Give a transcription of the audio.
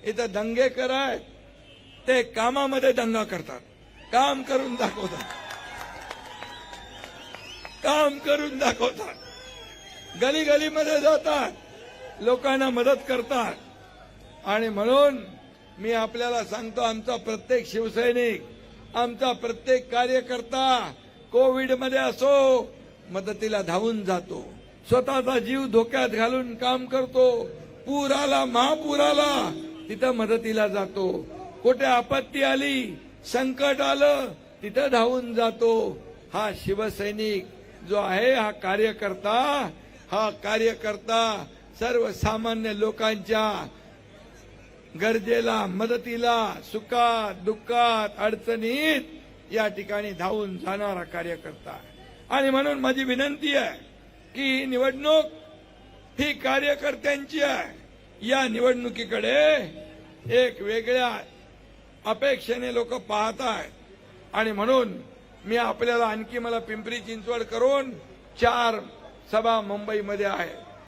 इथं दंगेकर आहेत, ते कामामध्ये दंगा करतात, काम करून दाखवतात, काम करून दाखवतात, गली गलीमध्ये जातात, लोकांना मदत करतात. आणि म्हणून मी आपल्याला सांगतो, आमचा प्रत्येक शिवसैनिक, आमचा प्रत्येक कार्यकर्ता कोविडमध्ये असो मदतीला धावून जातो, स्वतःचा जीव धोक्यात घालून काम करतो. पूर आला, महापूर आला, तिथं मदतीला जातो. कुठे आपत्ती आली, संकट आलं, तिथं धावून जातो. हा शिवसैनिक जो आहे, हा कार्यकर्ता सर्वसामान्य लोकांच्या गरजेला, मदतीला, सुखात दुःखात अडचणीत या ठिकाणी धावून जाणारा कार्यकर्ता. आणि म्हणून माझी विनंती आहे की निवडणूक ही कार्यकर्त्यांची आहे. या निवडणुकीकडे एक वेगळ्या अपेक्षेने लोक पाहत आहेत. आणि म्हणून मी आपल्याला आणखी, मला पिंपरी चिंचवड करून 4 सभा मुंबईमध्ये आहे.